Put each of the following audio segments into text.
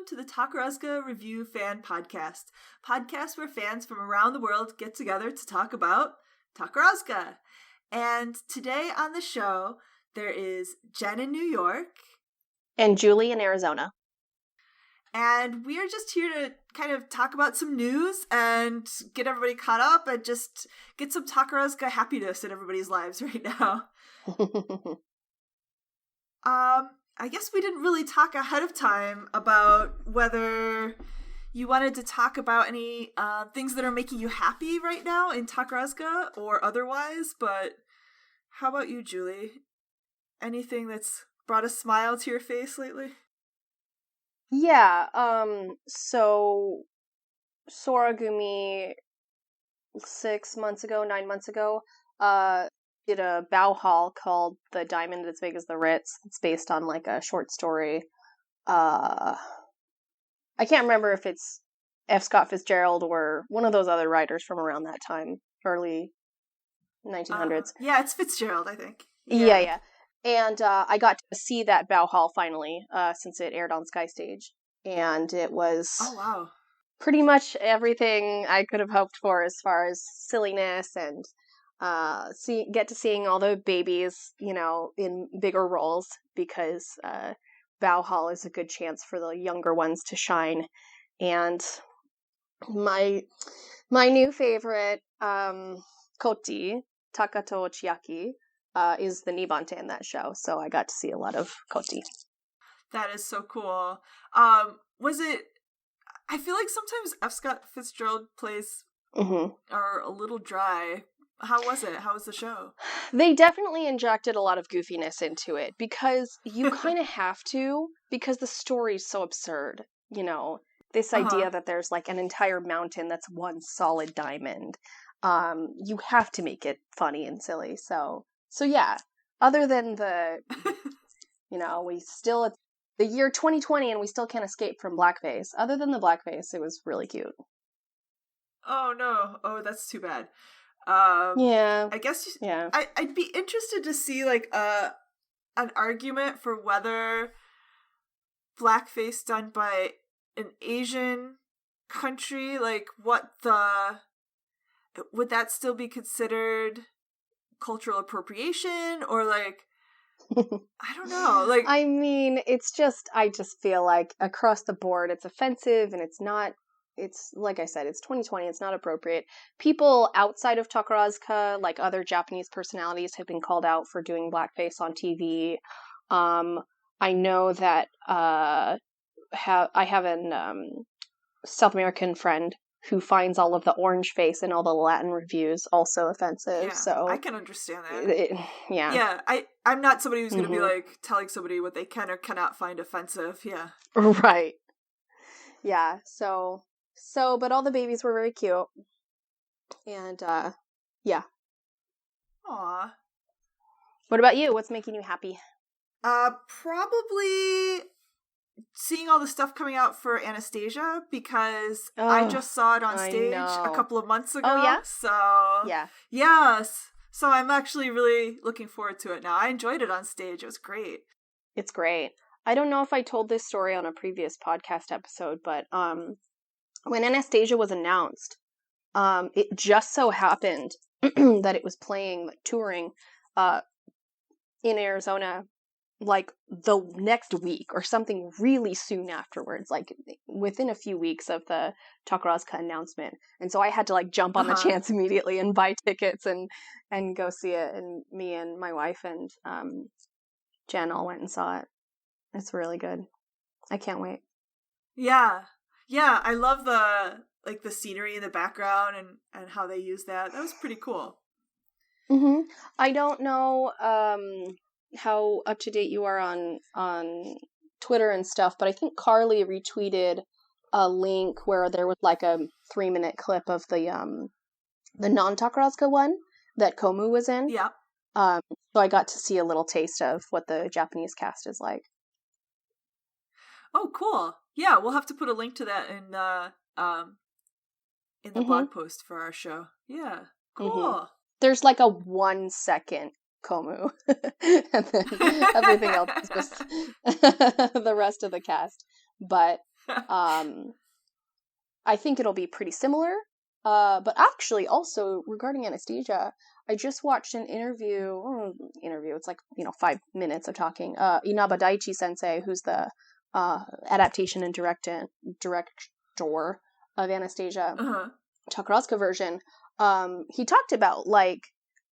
welcome to the Takarazuka Review Fan Podcast where fans from around the world get together to talk about Takarazuka. And today on the show, there is Jen in New York. And Julie in Arizona. And we are just here to kind of talk about some news and get everybody caught up and just get some Takarazuka happiness in everybody's lives right now. I guess we didn't really talk ahead of time about whether you wanted to talk about any things that are making you happy right now in Takarazuka or otherwise, but how about you, Julie? Anything that's brought a smile to your face lately? Yeah, so Soragumi 9 months ago, did a bow haul called The Diamond as Big as the Ritz. It's based on like a short story. I can't remember if it's F. Scott Fitzgerald or one of those other writers from around that time, early 1900s. Yeah, it's Fitzgerald, I think. Yeah. And I got to see that bow haul finally, since it aired on Sky Stage. And it was pretty much everything I could have hoped for as far as silliness and get to seeing all the babies, in bigger roles, because bow haul is a good chance for the younger ones to shine. And my new favorite, Koti, Takato Chiaki, is the Nibante in that show, so I got to see a lot of Koti. That is so cool. Was it... I feel like sometimes F. Scott Fitzgerald plays are a little dry. How was it? How was the show? They definitely injected a lot of goofiness into it, because you kind of have to, because the story's so absurd, this idea that there's like an entire mountain that's one solid diamond. You have to make it funny and silly, so yeah, other than the, we still, it's the year 2020 and we still can't escape from blackface. Other than the blackface, it was really cute. Oh, no. Oh, that's too bad. Yeah. I guess, I'd be interested to see, like, an argument for whether blackface done by an Asian country, like, would that still be considered cultural appropriation, or like I don't know, like, I mean, I just feel like across the board it's offensive, and it's like I said, it's 2020, it's not appropriate. People outside of Takarazuka, like other Japanese personalities, have been called out for doing blackface on TV. I know that I have an South American friend who finds all of the orange face in all the Latin reviews also offensive. Yeah, so I can understand that. Yeah, I'm not somebody who's going to be like telling somebody what they can or cannot find offensive. Yeah, right. Yeah. So, but all the babies were very cute, and yeah. Aw. What about you? What's making you happy? Probably seeing all the stuff coming out for Anastasia, because I just saw it on stage a couple of months ago. Oh, yeah? So, yeah. Yes. So I'm actually really looking forward to it now. I enjoyed it on stage. It was great. It's great. I don't know if I told this story on a previous podcast episode, but when Anastasia was announced, it just so happened that it was playing, like, touring in Arizona, like the next week or something, really soon afterwards, like within a few weeks of the Takarazuka announcement. And so I had to like jump on the chance immediately and buy tickets and go see it. And me and my wife and Jen all went and saw it. It's really good. I can't wait. Yeah. I love the scenery in the background and how they use that. That was pretty cool. I don't know how up to date you are on Twitter and stuff, but I think Carly retweeted a link where there was like a 3-minute clip of the non-Takarazuka one that Komu was in. Yeah. So I got to see a little taste of what the Japanese cast is like. Oh, cool. Yeah, we'll have to put a link to that in the blog post for our show. Yeah. Cool. There's like a 1-second Komu, and then everything else is just the rest of the cast. But I think it'll be pretty similar. But actually, also regarding Anastasia, I just watched an interview. It's like 5 minutes of talking. Inaba Daichi Sensei, who's the adaptation and director of Anastasia Takarazuka version. He talked about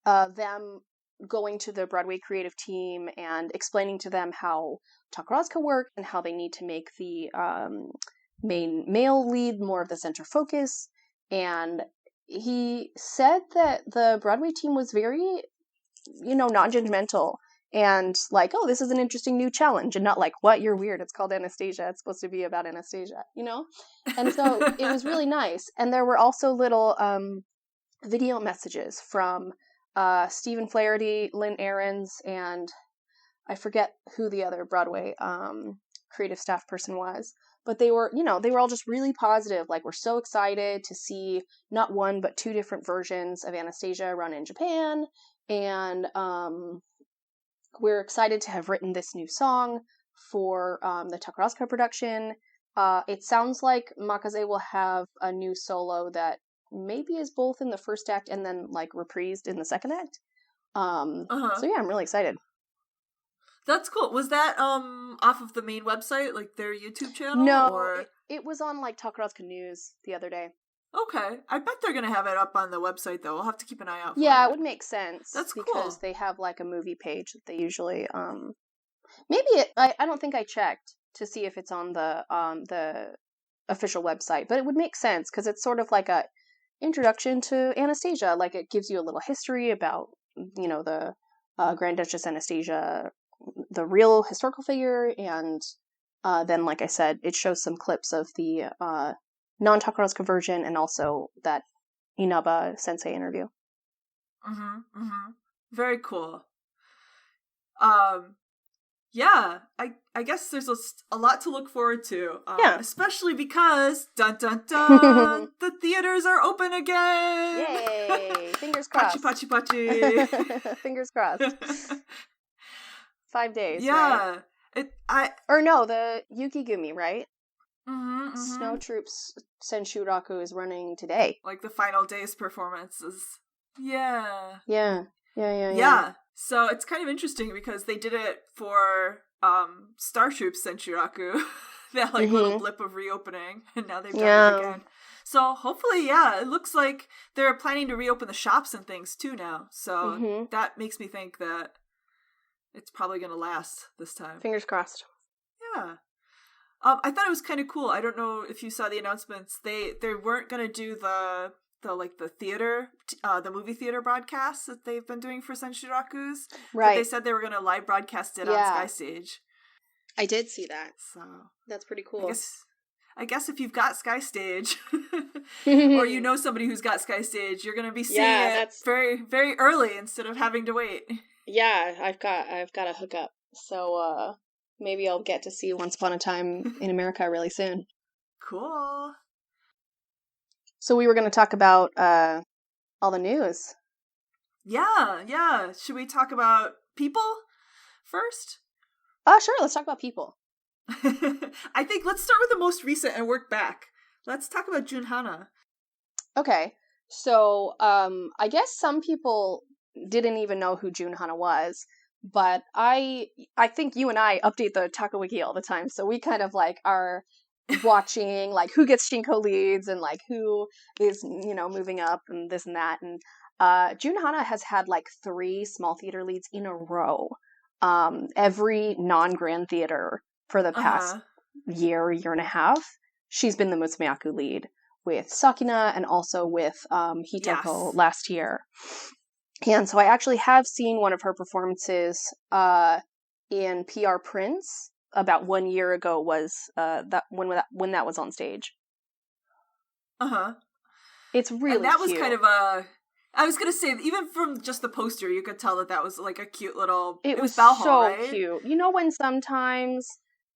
them going to the Broadway creative team and explaining to them how Takarazuka worked and how they need to make the main male lead more of the center focus. And he said that the Broadway team was very, non-judgmental and like, oh, this is an interesting new challenge, and not like, what, you're weird, it's called Anastasia, it's supposed to be about Anastasia, And so it was really nice. And there were also little video messages from Stephen Flaherty, Lynn Ahrens, and I forget who the other Broadway creative staff person was. But they were all just really positive. Like, we're so excited to see not one, but 2 different versions of Anastasia run in Japan. And we're excited to have written this new song for the Takarazuka production. It sounds like Makaze will have a new solo that maybe is both in the first act and then like reprised in the second act. So yeah, I'm really excited. That's cool. Was that off of the main website, like their YouTube channel? No, or it was on like Takarazuka News the other day. Okay, I bet they're gonna have it up on the website though. We'll have to keep an eye out for Yeah, it. it would make sense. That's cool. Because they have like a movie page that they usually I don't think I checked to see if it's on the official website, but it would make sense because it's sort of like a introduction to Anastasia. Like, it gives you a little history about the Grand Duchess Anastasia, the real historical figure, and then, like I said, it shows some clips of the non-Takarazuka version and also that Inaba Sensei interview. Very cool. Yeah, I guess there's a lot to look forward to. Yeah. Especially because, dun dun dun, the theaters are open again! Yay! Fingers crossed. Pachi, pachi, pachi. Fingers crossed. 5 days, yeah. Right? The Yukigumi, right? Snow Troops Senshuraku is running today. Like the final day's performances. Yeah. Yeah. So it's kind of interesting because they did it for Star Troops Senshuraku, that little blip of reopening, and now they've done it again. So hopefully, it looks like they're planning to reopen the shops and things too now. So that makes me think that it's probably going to last this time. Fingers crossed. Yeah. I thought it was kind of cool. I don't know if you saw the announcements. They weren't going to do the theater, the movie theater broadcasts that they've been doing for Senshurakus. Right. But they said they were going to live broadcast it on Sky Stage. I did see that. So that's pretty cool. I guess if you've got Sky Stage, or you know somebody who's got Sky Stage, you're going to be seeing it very, very early instead of having to wait. Yeah, I've got a hookup. So maybe I'll get to see Once Upon a Time in America really soon. Cool. So we were going to talk about all the news. Yeah. Should we talk about people first? Sure. Let's talk about people. I think let's start with the most recent and work back. Let's talk about Jun Hana. Okay. So I guess some people didn't even know who Jun Hana was, but I think you and I update the Taka Wiki all the time, so we kind of like are watching like who gets Shinko leads and like who is moving up and this and that. And Jun Hana has had like 3 small theater leads in a row. Every non-grand theater for the past year and a half, she's been the Mutsumeyaku lead with Sakina and also with Hitoko last year. And so I actually have seen one of her performances in PR Prince about 1 year ago, was that when that was on stage. It's really and that cute. Was kind of a. I was gonna say, even from just the poster, you could tell that was like a cute little. It was Valhall, so right? cute. When sometimes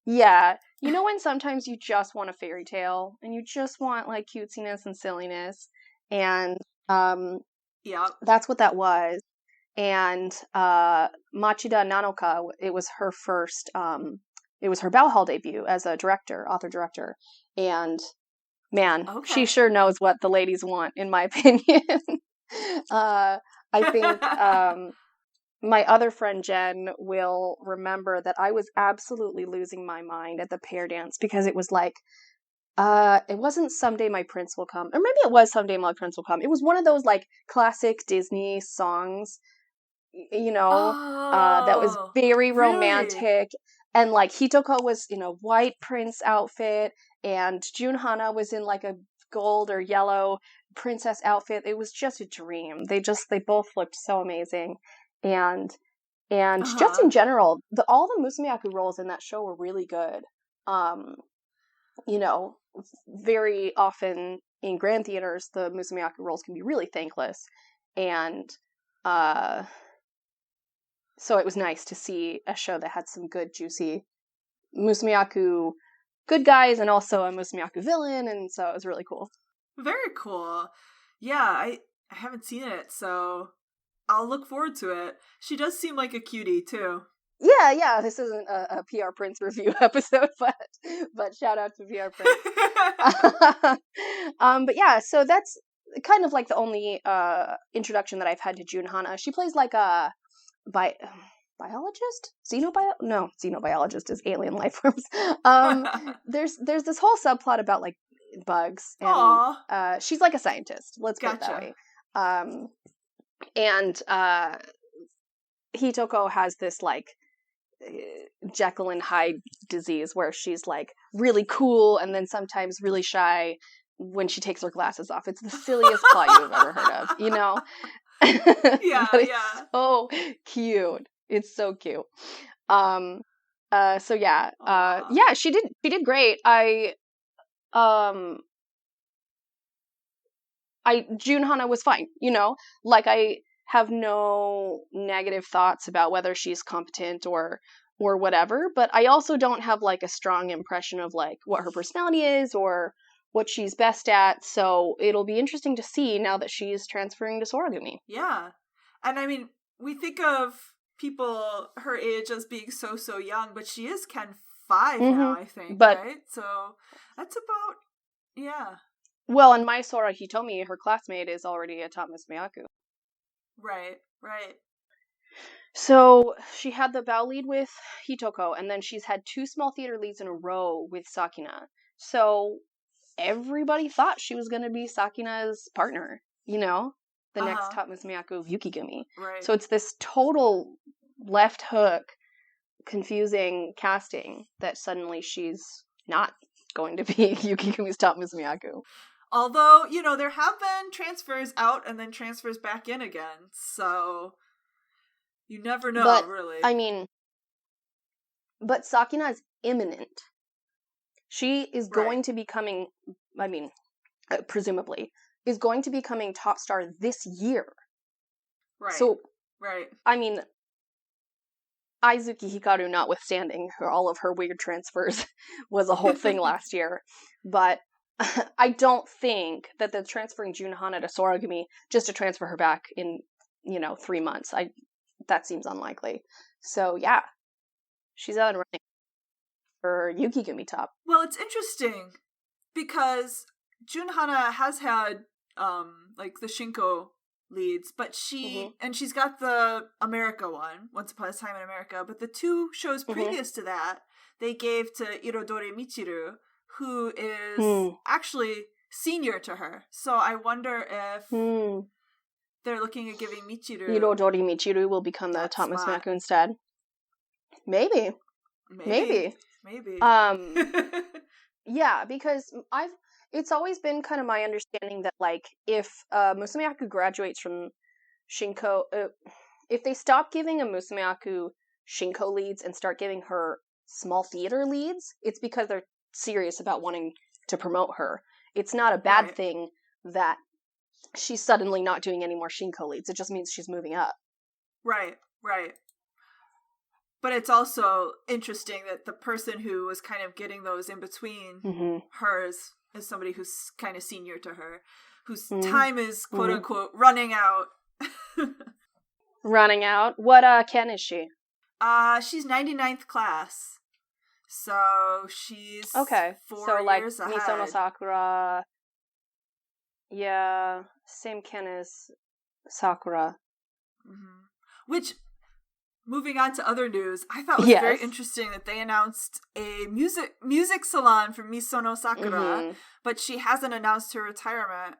you just want a fairy tale and you just want like cutesiness and silliness, and that's what that was. And Machida Nanoka, it was her first it was her Bauhaus debut as a author-director. And man, she sure knows what the ladies want, in my opinion. I think my other friend Jen will remember that I was absolutely losing my mind at the pair dance because it was like, it wasn't Someday My Prince Will Come, or maybe it was Someday My Prince Will Come. It was one of those like classic Disney songs, that was very romantic. Really? And like Hitoko was in a white prince outfit, and Junhana was in like a gold or yellow princess outfit. It was just a dream. They both looked so amazing. And just in general, all the Musumeyaku roles in that show were really good. Very often in grand theaters, the Musumeyaku roles can be really thankless. And so it was nice to see a show that had some good, juicy Musumeyaku good guys and also a Musumeyaku villain, and so it was really cool. Very cool. Yeah, I haven't seen it, so I'll look forward to it. She does seem like a cutie, too. Yeah, this isn't a PR Prince review episode, but shout out to PR Prince. But yeah, so that's kind of like the only introduction that I've had to Junhana. She plays like a biologist? Xenobiologist is alien life forms. There's this whole subplot about like bugs, and she's like a scientist. Let's put it that way. And Hitoko has this like Jekyll and Hyde disease where she's like really cool and then sometimes really shy when she takes her glasses off. It's the silliest plot you've ever heard of, Yeah, but it's so cute. It's so cute. She did great. Junhana was fine, like I have no negative thoughts about whether she's competent or whatever, but I also don't have like a strong impression of like what her personality is or what she's best at, so it'll be interesting to see now that she's transferring to Soragumi. Yeah. And I mean, we think of people her age as being so young, but she is Ken 5 now, I think, right? So that's about, yeah. Well, in my Sora Hitomi, her classmate is already a top Musumeyaku. Right. So she had the bow lead with Hitoko, and then she's had 2 small theater leads in a row with Sakina. So everybody thought she was going to be Sakina's partner, the next top Musumeyaku of Yukigumi. Right. So it's this total left hook, confusing casting that suddenly she's not going to be Yukigumi's top Musumeyaku. Although, there have been transfers out and then transfers back in again, so you never know, really. I mean, but Sakina is imminent. She is going to be coming, presumably, is going to be coming top star this year. Right. So, right. I mean, Aizuki Hikaru notwithstanding, all of her weird transfers was a whole thing last year, but I don't think that the transferring Junhana to Soragumi just to transfer her back in, 3 months, that seems unlikely. So yeah, she's out and running for Yukigumi top. Well, it's interesting because Junhana has had like the Shinko leads, but she's got the America one, Once Upon a Time in America, but the 2 shows previous to that they gave to Irodori Michiru, who is actually senior to her. So I wonder if they're looking at giving Michiru... Irodori Michiru will become the top Musumeyaku instead. Maybe. Yeah, because it's always been kind of my understanding that, like, if Musumeyaku graduates from Shinko... if they stop giving a Musumeyaku Shinko leads and start giving her small theater leads, it's because they're serious about wanting to promote her. It's not a bad thing that she's suddenly not doing any more Shinko leads. It just means she's moving up. Right. But it's also interesting that the person who was kind of getting those in between hers is somebody who's kind of senior to her, whose time is quote unquote running out. Running out? What Ken is she? She's 99th class. So she's Okay. 4 So like years ahead. Misono Sakura. Yeah, same kin as Sakura. Mm-hmm. Which, moving on to other news, I thought was very interesting that they announced a music salon for Misono Sakura, but she hasn't announced her retirement.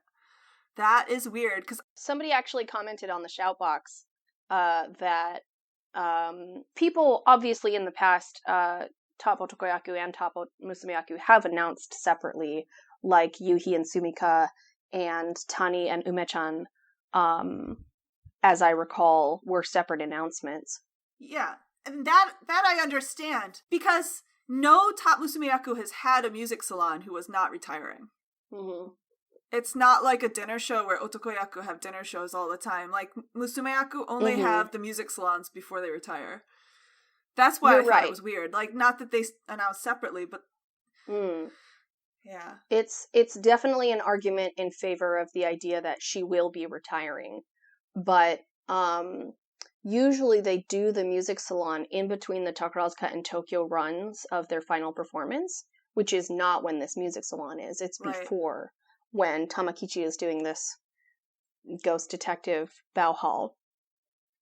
That is weird, because somebody actually commented on the shout box that people, obviously in the past, Top Otokoyaku and Top Musumeyaku have announced separately, like Yuhi and Sumika and Tani and Ume-chan, as I recall, were separate announcements. Yeah, and that I understand, because no Top Musumeyaku has had a music salon who was not retiring. Mm-hmm. It's not like a dinner show where otokoyaku have dinner shows all the time. Like, musumeyaku only have the music salons before they retire. That's why I thought it was weird. Like, not that they announced separately, but... Yeah. It's definitely an argument in favor of the idea that she will be retiring. But usually they do the music salon in between the Takarazuka and Tokyo runs of their final performance, which is not when this music salon is. It's before, when Tamakichi is doing this ghost detective Bauhall.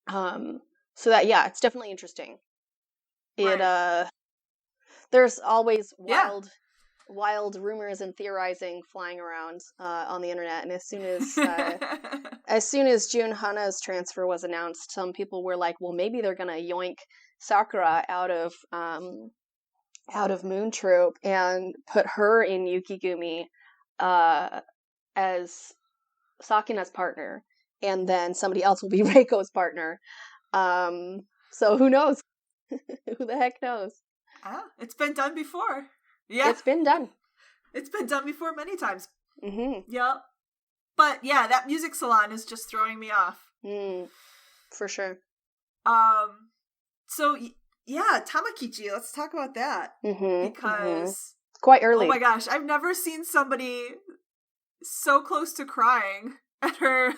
So that, yeah, it's definitely interesting. There's always wild rumors and theorizing flying around on the internet, and as soon as Jun Hana's transfer was announced, some people were like, well, maybe they're gonna yoink Sakura out of Moon Troop and put her in Yukigumi as Sakina's partner, and then somebody else will be Reiko's partner. So who knows? Who the heck knows? It's been done before. Yeah. It's been done. It's been done before many times. Mm-hmm. Yeah. But yeah, that music salon is just throwing me off. For sure. So yeah, Tamakichi, let's talk about that. Because quite early. Oh my gosh, I've never seen somebody so close to crying at her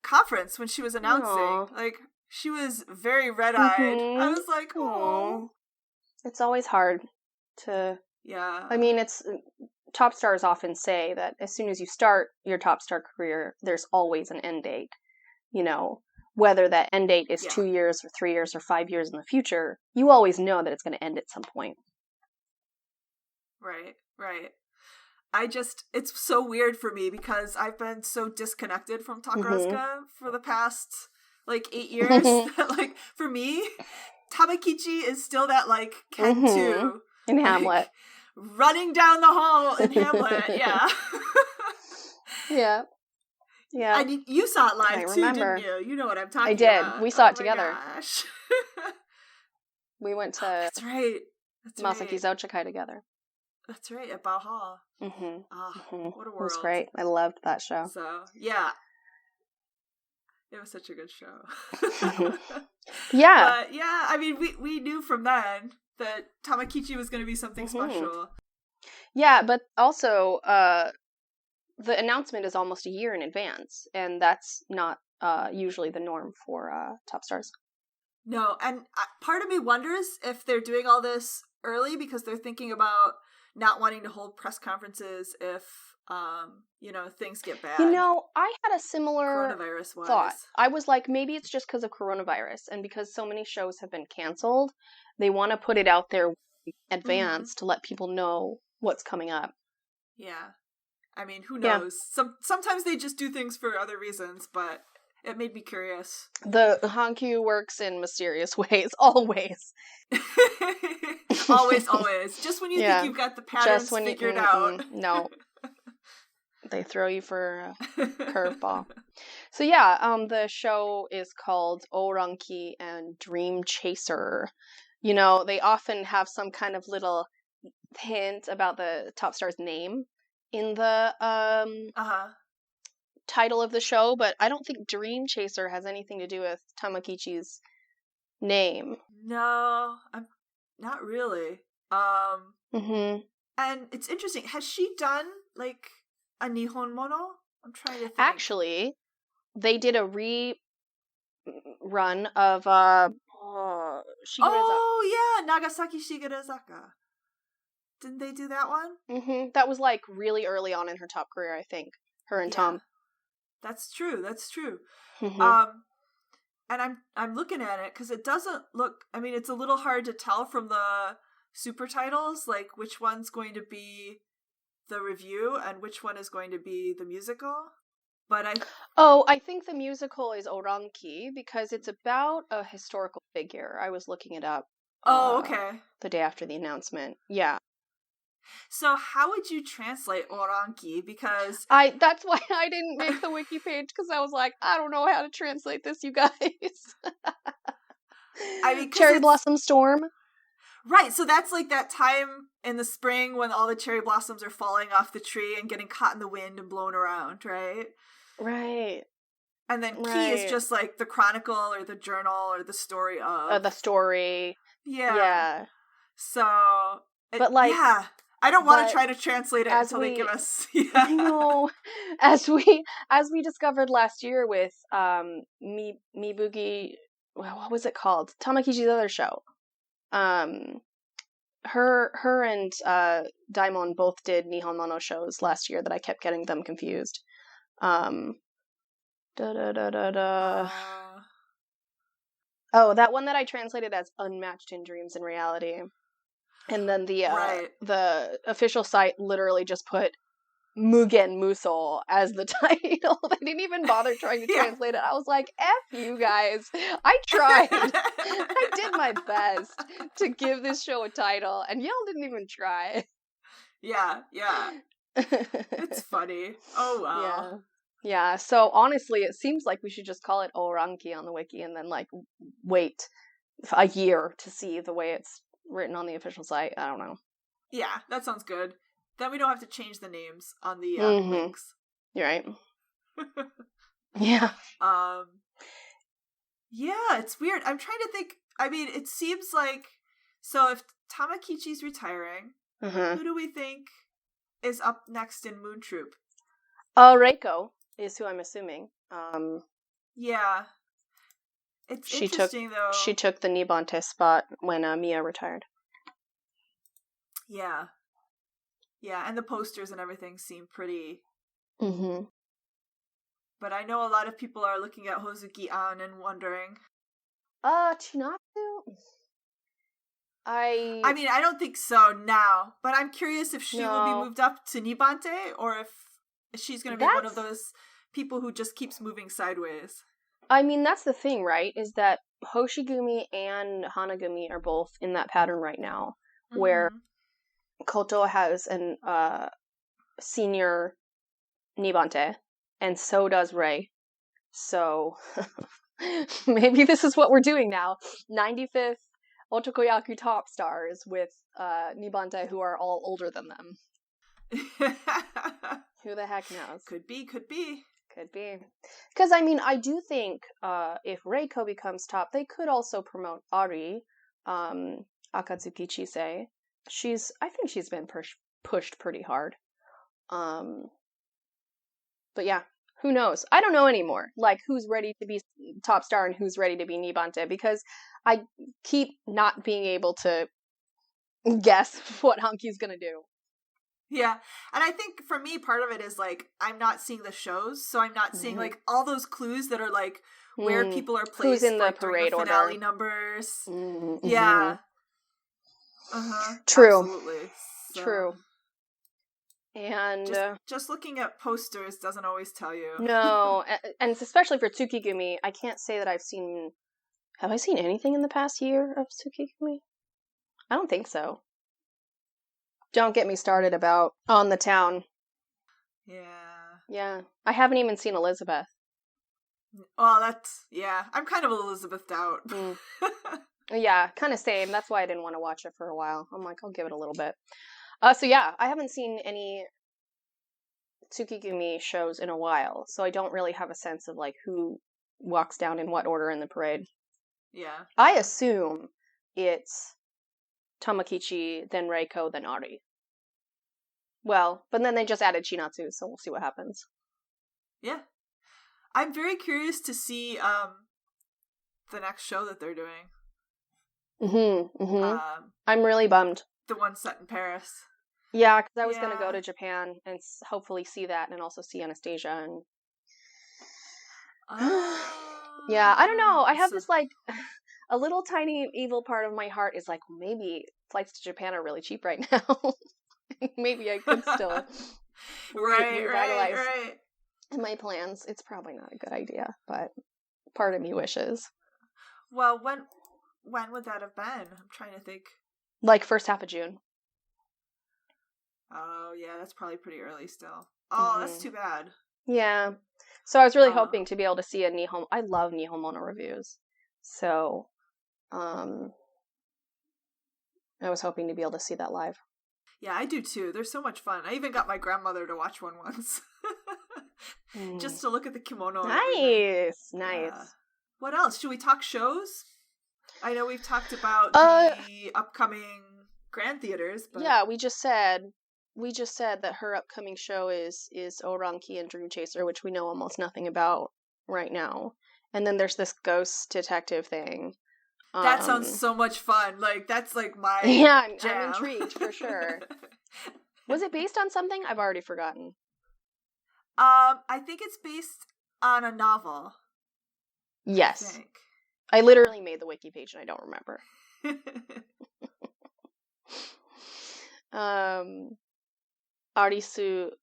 conference when she was announcing. Aww. Like, she was very red-eyed. I was like, oh. It's always hard to... Yeah. I mean, it's... Top stars often say that as soon as you start your top star career, there's always an end date. You know, whether that end date is 2 years or 3 years or 5 years in the future, you always know that it's going to end at some point. Right. It's so weird for me because I've been so disconnected from Takarazuka for the past, 8 years. That, for me, Tamakichi is still that, Ken 2. In Hamlet. Running down the hall in Hamlet, yeah. Yeah. And you saw it live too, didn't you? You know what I'm talking about. I did. We saw it together. Gosh. We went to That's right. Masaki Zouchikai together. That's right, at Bauhall. What a world. It was great. I loved that show. So, yeah. It was such a good show. Yeah. But, yeah, I mean, we knew from then that Tamakichi was going to be something special. Yeah, but also, the announcement is almost a year in advance, and that's not usually the norm for top stars. No, and part of me wonders if they're doing all this early because they're thinking about not wanting to hold press conferences if, things get bad. I had a similar coronavirus-wise thought. I was like, maybe it's just because of coronavirus, and because so many shows have been canceled, they want to put it out there in advance to let people know what's coming up. Yeah. I mean, who knows? Yeah. Sometimes they just do things for other reasons, but it made me curious. The Hankyu works in mysterious ways, always. always. Just when you think you've got the patterns figured out. No. They throw you for a curveball. So yeah, the show is called Oranki and Dream Chaser. They often have some kind of little hint about the top star's name in the title of the show, but I don't think Dream Chaser has anything to do with Tamakichi's name. No, not really. And it's interesting. Has she done a Nihon Mono? I'm trying to think. Actually, they did a rerun of Oh yeah, Nagasaki Shigerazaka. Didn't they do that one? Mm-hmm. That was like really early on in her top career, I think. Her and Tom. That's true. Mm-hmm. And I'm looking at it because it doesn't look. I mean, it's a little hard to tell from the super titles, like which one's going to be the review and which one is going to be the musical. But I think the musical is Oranki because it's about a historical figure. I was looking it up. okay. The day after the announcement. Yeah. So how would you translate Oranki? Because that's why I didn't make the wiki page, because I was like, I don't know how to translate this, you guys. I mean, Cherry blossom storm. Right, so that's like that time in the spring when all the cherry blossoms are falling off the tree and getting caught in the wind and blown around, right? Right. And then Ki is just like the chronicle or the journal or the story of. The story. Yeah. So. But like. Yeah. I don't want to try to translate it until they give us. Yeah. I know. As we discovered last year with Mibugi, what was it called? Tamakichi's other show. Her and Daimon both did Nihon Mono shows last year that I kept getting them confused. Oh, that one that I translated as Unmatched in Dreams and Reality. And then the official site literally just put Mugen Muso as the title. They didn't even bother trying to translate it. I was like, F you guys. I tried. I did my best to give this show a title, and y'all didn't even try. Yeah. It's funny. Oh, wow. Yeah, so honestly, it seems like we should just call it Oranki on the wiki and then, like, wait a year to see the way it's written on the official site. I don't know. Yeah, that sounds good. Then we don't have to change the names on the links. You're right. Yeah. Yeah, it's weird. I'm trying to think. I mean, it seems like, so if Tamakichi's retiring, who do we think is up next in Moon Troop? Reiko is who I'm assuming. Yeah. It's interesting, though. She took the Nibante spot when Mia retired. Yeah. Yeah, and the posters and everything seem pretty. Mm-hmm. But I know a lot of people are looking at Hozuki An and wondering. Chinatsu? I mean, I don't think so now, but I'm curious if she will be moved up to Nibante, or if she's going to be one of those people who just keeps moving sideways. I mean, that's the thing, right? Is that Hoshigumi and Hanagumi are both in that pattern right now, where Koto has an senior Nibante, and so does Rei. So maybe this is what we're doing now. 95th Otokoyaku top stars with Nibante who are all older than them. Who the heck knows? Could be. Because, I mean, I do think if Reiko becomes top, they could also promote Ari, Akatsuki Chise. I think she's been pushed pretty hard. But yeah, who knows? I don't know anymore. Like, who's ready to be top star and who's ready to be Nibante, because I keep not being able to guess what Hanki's gonna do. Yeah, and I think for me, part of it is, like, I'm not seeing the shows, so I'm not seeing, like, all those clues that are, like, where people are placed. Who's in the like, parade the finale order. numbers. Mm-hmm. Yeah. True. Absolutely. So. True. And just looking at posters doesn't always tell you. No, and especially for Tsukigumi, I can't say that I've seen... Have I seen anything in the past year of Tsukigumi? I don't think so. Don't get me started about On the Town. Yeah. I haven't even seen Elizabeth. Well, I'm kind of Elizabethed out. Yeah, kind of same. That's why I didn't want to watch it for a while. I'm like, I'll give it a little bit. So yeah, I haven't seen any Tsukigumi shows in a while, so I don't really have a sense of, like, who walks down in what order in the parade. Yeah. I assume it's Tamakichi, then Reiko, then Ari. Well, but then they just added Chinatsu, so we'll see what happens. Yeah. I'm very curious to see the next show that they're doing. I'm really bummed. The one set in Paris. Yeah, because I was going to go to Japan and hopefully see that and also see Anastasia. And yeah, I don't know. I have this like a little tiny evil part of my heart is like, maybe flights to Japan are really cheap right now. Maybe I could still revitalize my plans. It's probably not a good idea, but part of me wishes. Well, when would that have been? I'm trying to think. Like first half of June. Oh, yeah, that's probably pretty early still. Oh, that's too bad. Yeah. So I was really hoping to be able to see a Nihon. I love Nihon reviews. So, I was hoping to be able to see that live. Yeah, I do too. They're so much fun. I even got my grandmother to watch one once. Just to look at the kimono. Nice. Yeah. What else? Should we talk shows? I know we've talked about the upcoming Grand Theaters, but... Yeah, we just said that her upcoming show is Oranki and Dream Chaser, which we know almost nothing about right now. And then there's this ghost detective thing. That sounds so much fun. Like, that's like my jam. I'm intrigued for sure. Was it based on something? I've already forgotten. I think it's based on a novel. Yes. I literally made the wiki page and I don't remember. Arisugawa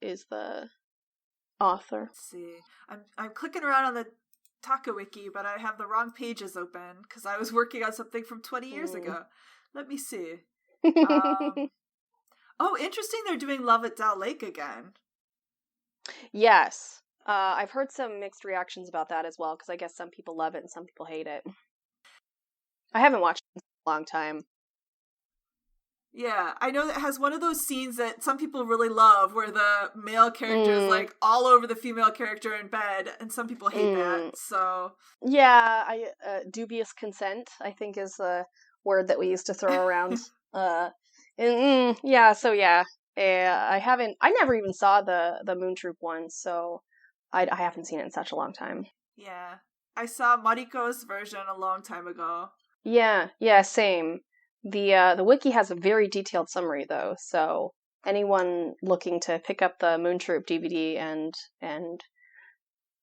is the author. Let's see. I'm clicking around on the Taka Wiki, but I have the wrong pages open because I was working on something from 20 years ago. Let me see. Oh, interesting. They're doing Love at Dell Lake again. Yes. I've heard some mixed reactions about that as well, because I guess some people love it and some people hate it. I haven't watched it in a long time. Yeah, I know that it has one of those scenes that some people really love, where the male character is like all over the female character in bed, and some people hate that, so... Yeah, dubious consent, I think, is the word that we used to throw around. I never even saw the Moon Troop one, so I haven't seen it in such a long time. Yeah, I saw Mariko's version a long time ago. Yeah, same. The wiki has a very detailed summary though, so anyone looking to pick up the Moon Troop DVD and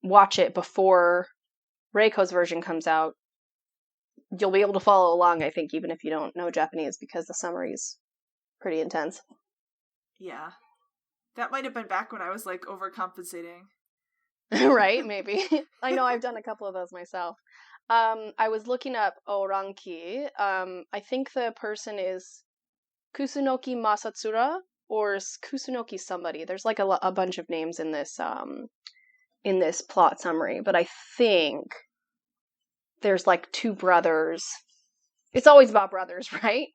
watch it before Reiko's version comes out, you'll be able to follow along, I think, even if you don't know Japanese, because the summary's pretty intense. Yeah. That might have been back when I was like overcompensating. Right, maybe. I know I've done a couple of those myself. I was looking up Oranki. I think the person is Kusunoki Masatsura or Kusunoki somebody. There's like a bunch of names in this plot summary, but I think there's like two brothers. It's always about brothers, right?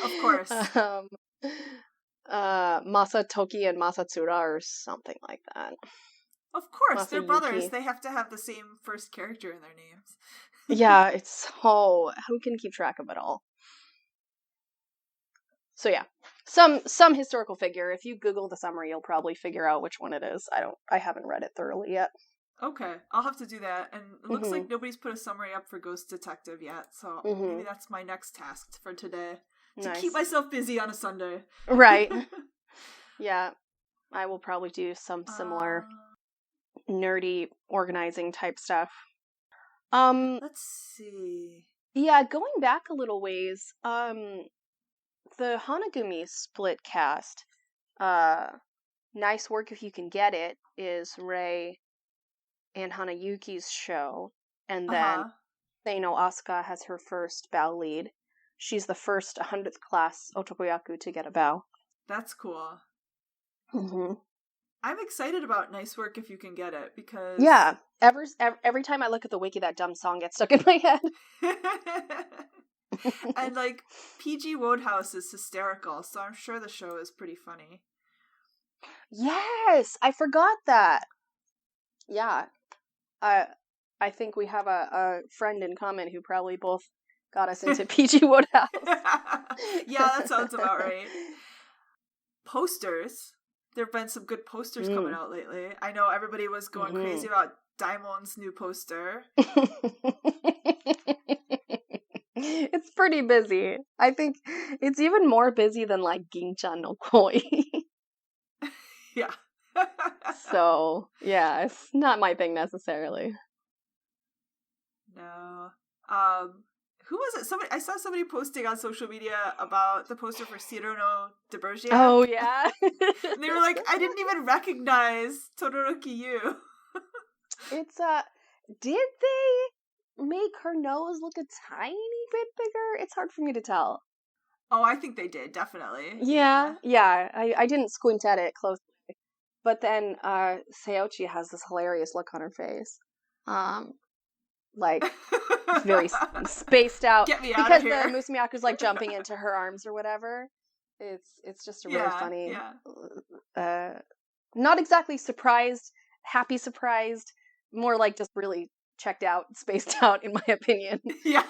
Of course. Masatoki and Masatsura or something like that. Of course, Masayuki. They're brothers. They have to have the same first character in their names. Yeah, it's who can keep track of it all? So yeah, some historical figure. If you Google the summary, you'll probably figure out which one it is. I haven't read it thoroughly yet. Okay, I'll have to do that. And it looks like nobody's put a summary up for Ghost Detective yet, so maybe that's my next task for today. To keep myself busy on a Sunday. Right. Yeah, I will probably do some similar nerdy organizing type stuff. Let's see. Yeah, going back a little ways, the Hanagumi split cast, Nice Work If You Can Get It, is Rei and Hanayuki's show, and then Seino Asuka has her first bow lead. She's the first 100th class otokoyaku to get a bow. That's cool. Mm-hmm. I'm excited about Nice Work If You Can Get It, because... Yeah, every time I look at the wiki, that dumb song gets stuck in my head. And, like, PG Wodehouse is hysterical, so I'm sure the show is pretty funny. Yes! I forgot that! Yeah. I think we have a friend in common who probably both got us into PG Wodehouse. Yeah, that sounds about right. Posters. There have been some good posters coming out lately. I know everybody was going crazy about Daimon's new poster. It's pretty busy. I think it's even more busy than like Gincha no Koi. Yeah. So, yeah, it's not my thing necessarily. No. Who was it? I saw somebody posting on social media about the poster for Ciro no de Bergerac. Oh, yeah. And they were like, I didn't even recognize Todoroki Yu. It's, did they make her nose look a tiny bit bigger? It's hard for me to tell. Oh, I think they did, definitely. Yeah. I didn't squint at it closely. But then, Seochi has this hilarious look on her face. Like, it's very spaced out. Get me out of here. Because the Musumiyaku's like jumping into her arms or whatever. It's just a really funny. Yeah. Not exactly surprised, happy surprised, more like just really checked out, spaced out, in my opinion. Yeah.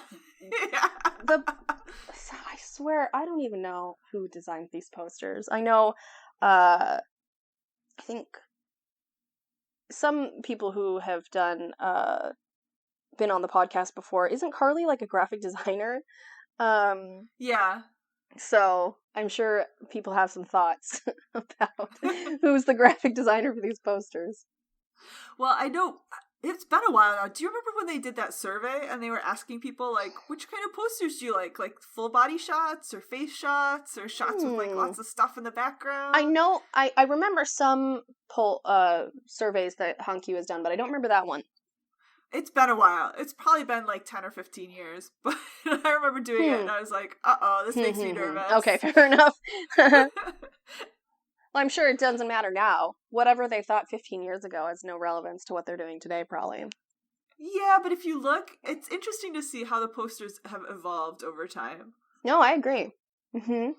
I swear, I don't even know who designed these posters. I know, I think some people who have done, been on the podcast before. Isn't Carly like a graphic designer? Yeah. So I'm sure people have some thoughts about who's the graphic designer for these posters. Well, I know it's been a while now. Do you remember when they did that survey and they were asking people like, which kind of posters do you like full body shots or face shots or shots with like lots of stuff in the background? I know. I remember some surveys that Hankyu has done, but I don't remember that one. It's been a while. It's probably been like 10 or 15 years, but I remember doing it and I was like, uh-oh, this makes me nervous. Okay, fair enough. Well, I'm sure it doesn't matter now. Whatever they thought 15 years ago has no relevance to what they're doing today, probably. Yeah, but if you look, it's interesting to see how the posters have evolved over time. No, I agree. Who's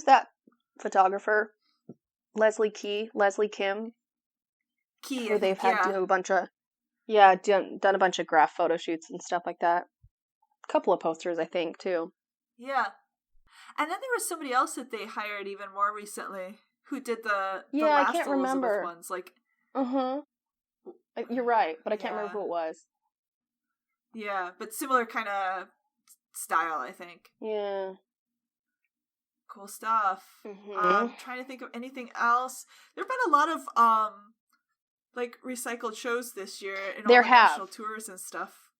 that photographer? Leslie Kim, who they've had to do a bunch of, done a bunch of graph photo shoots and stuff like that. A couple of posters, I think, too. Yeah. And then there was somebody else that they hired even more recently who did the I last can't Elizabeth remember ones. Like, you're right, but I can't remember who it was. Yeah, but similar kind of style, I think. Yeah. Cool stuff. Trying to think of anything else. There have been a lot of like recycled shows this year in all the national tours and stuff.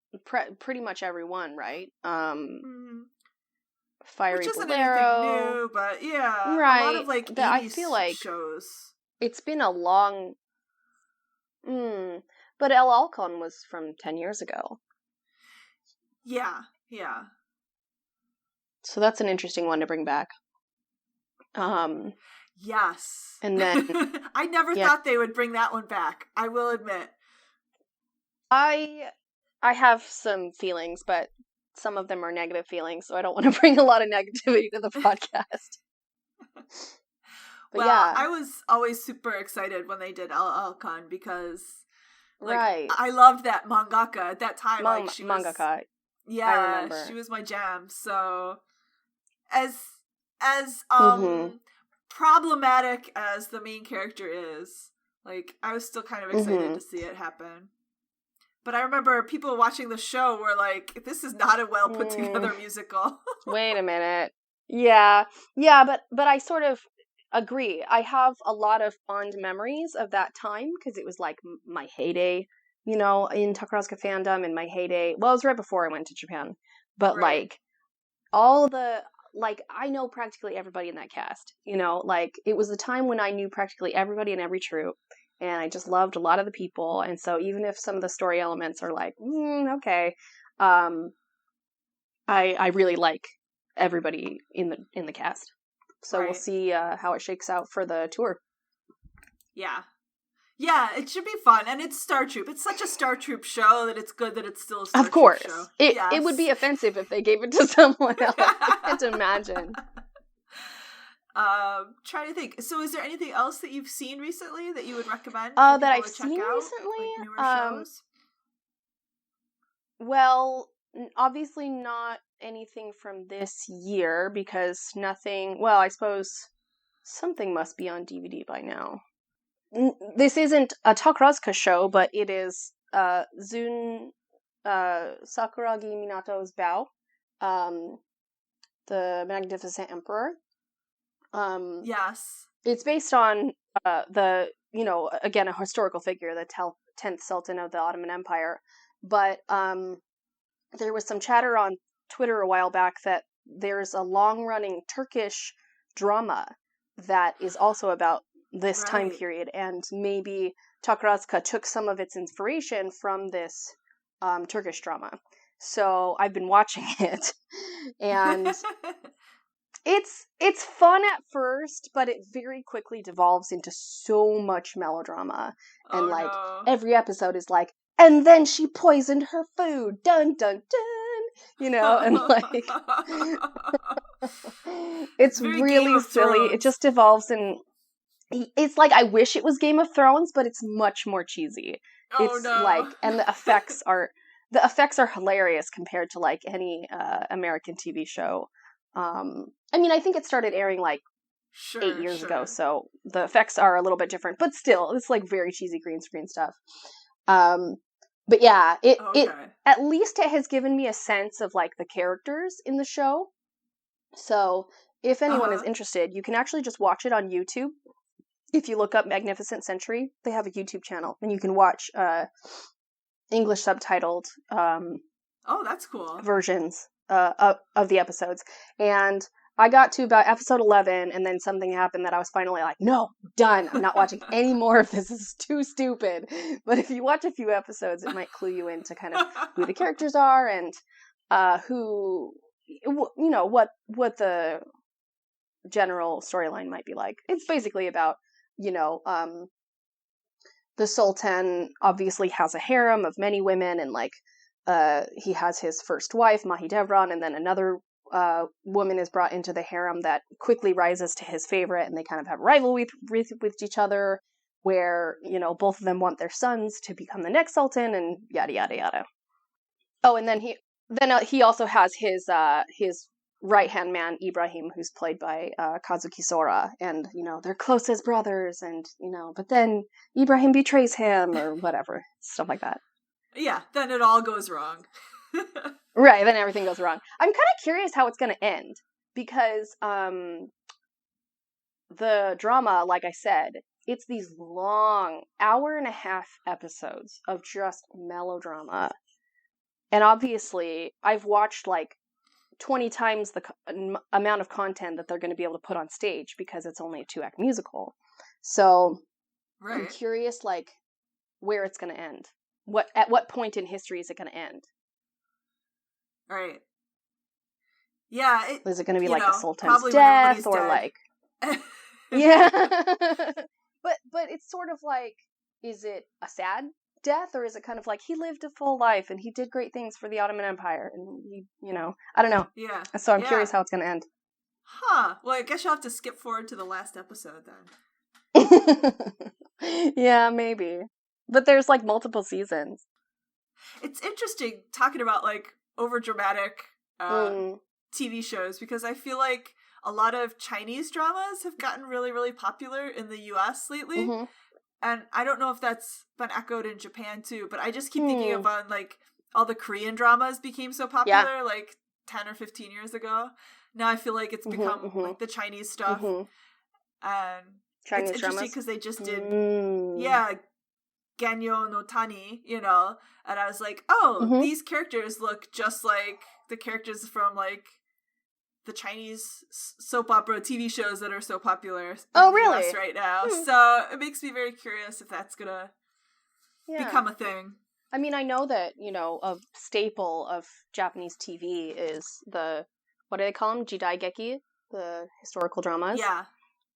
Pretty much everyone, right? Fiery Which isn't anything new, but yeah, right. A lot of like I feel like shows. It's been a long. But El Alcon was from 10 years ago. Yeah. So that's an interesting one to bring back. Yes. And then I never thought they would bring that one back. I will admit. I have some feelings, but some of them are negative feelings, so I don't want to bring a lot of negativity to the podcast. Well, yeah. I was always super excited when they did El Alcon because I loved that mangaka at that time. Mangaka. Yeah, I remember. She was my jam. So as problematic as the main character is, like, I was still kind of excited to see it happen. But I remember people watching the show were like, this is not a well put together musical. Wait a minute. Yeah, but I sort of agree. I have a lot of fond memories of that time because it was like my heyday, in Takarazuka fandom, in my heyday. Well, it was right before I went to Japan. But like all the I know practically everybody in that cast, it was the time when I knew practically everybody in every troupe, and I just loved a lot of the people, and so even if some of the story elements are like, okay, I really like everybody in the cast. So we'll see how it shakes out for the tour. Yeah, it should be fun, and it's Star Troop. It's such a Star Troop show that it's good that it's still a Star Troop show. It would be offensive if they gave it to someone else. I can't imagine. Trying to think. So is there anything else that you've seen recently that you would recommend? That I've seen recently? Like newer shows? Well, obviously not anything from this year because nothing... Well, I suppose Something must be on DVD by now. This isn't a Takurazka show, but it is Sakuragi Minato's Bao, the Magnificent Emperor. Yes. It's based on again, a historical figure, the 10th Sultan of the Ottoman Empire. But there was some chatter on Twitter a while back that there's a long-running Turkish drama that is also about this time period, and maybe Takurazka took some of its inspiration from this Turkish drama. So I've been watching it, and it's fun at first, but it very quickly devolves into so much melodrama, and every episode is like, and then she poisoned her food, dun dun dun, and like it's really silly. It just devolves in. It's like, I wish it was Game of Thrones, but it's much more cheesy. And the effects are hilarious compared to like any American TV show. I think it started airing like 8 years ago, so the effects are a little bit different, but still, it's like very cheesy green screen stuff. But yeah, it at least it has given me a sense of like the characters in the show. So if anyone is interested, you can actually just watch it on YouTube. If you look up Magnificent Century, they have a YouTube channel, and you can watch English subtitled that's cool. versions of the episodes. And I got to about episode 11, and then something happened that I was finally like, no, done. I'm not watching any more of this. This is too stupid. But if you watch a few episodes, it might clue you into kind of who the characters are and what the general storyline might be like. It's basically about, the Sultan obviously has a harem of many women, and like he has his first wife, Mahidevran, and then another woman is brought into the harem that quickly rises to his favorite, and they kind of have rivalry with each other, where, both of them want their sons to become the next sultan, and yada yada yada. Oh, and then he also has his right-hand man, Ibrahim, who's played by Kazuki Sora, and, they're close as brothers, and, but then Ibrahim betrays him, or whatever, stuff like that. Yeah, then it all goes wrong. Right, then everything goes wrong. I'm kind of curious how it's going to end, because the drama, like I said, it's these long, hour-and-a-half episodes of just melodrama. And obviously, I've watched, 20 times the amount of content that they're going to be able to put on stage, because it's only a 2-act musical. So, I'm curious, where it's going to end. At what point in history is it going to end? Right. Yeah. Is it going to be the Sultan's death, or dead. Yeah. But it's sort of is it a sad death, or is it kind of he lived a full life and he did great things for the Ottoman Empire, and he, I don't know. Yeah. So I'm curious how it's going to end. Huh. Well, I guess you'll have to skip forward to the last episode then. Yeah, maybe. But there's multiple seasons. It's interesting talking about over dramatic TV shows, because I feel like a lot of Chinese dramas have gotten really, really popular in the US lately. Mm-hmm. And I don't know if that's been echoed in Japan too, but I just keep thinking of all the Korean dramas became so popular 10 or 15 years ago. Now I feel like it's become the Chinese stuff. Mm-hmm. And Chinese it's interesting because they just did Genyo no Tani, and I was like, these characters look just like the characters from the Chinese soap opera TV shows that are so popular in the US right now. So it makes me very curious if that's gonna become a thing. I mean, I know that, a staple of Japanese TV is what do they call them? Jidaigeki, the historical dramas. Yeah.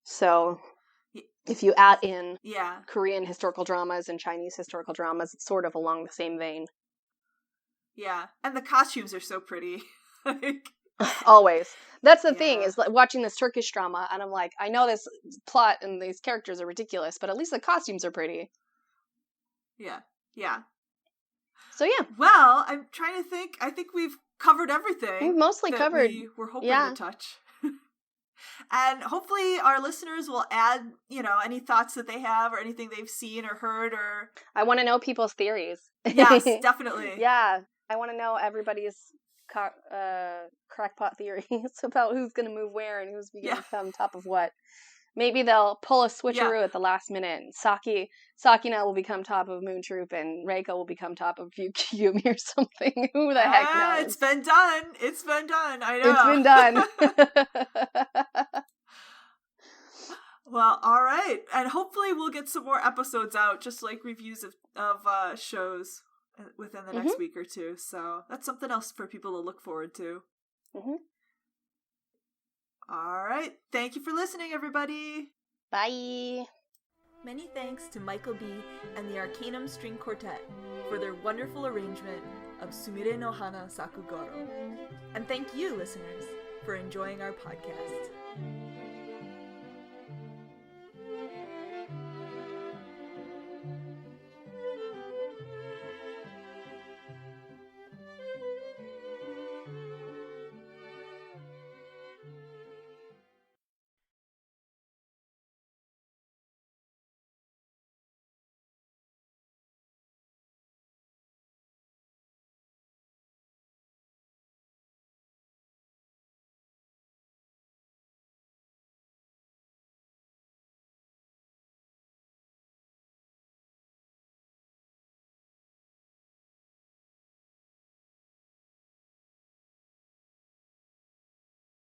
So if you add in Korean historical dramas and Chinese historical dramas, it's sort of along the same vein. Yeah. And the costumes are so pretty. Always. That's the thing, is watching this Turkish drama, and I'm like, I know this plot and these characters are ridiculous, but at least the costumes are pretty. Yeah. Yeah. So yeah. Well, I'm trying to think. I think we've covered everything. We've mostly covered. We're hoping to touch. And hopefully our listeners will add, any thoughts that they have or anything they've seen or heard or... I want to know people's theories. Yes, definitely. Yeah. I want to know everybody's crackpot theories about who's going to move where and who's going to become top of what. Maybe they'll pull a switcheroo at the last minute. And Sakina will become top of Moon Troop, and Reiko will become top of Yumi or something. Who the heck knows? It's been done. It's been done. I know. It's been done. Well, all right. And hopefully we'll get some more episodes out, just like reviews of shows within the next week or two. So that's something else for people to look forward to. Mm-hmm. All right. Thank you for listening, everybody. Bye. Many thanks to Michael B. and the Arcanum String Quartet for their wonderful arrangement of Sumire no Hana Sakugoro. And thank you, listeners, for enjoying our podcast.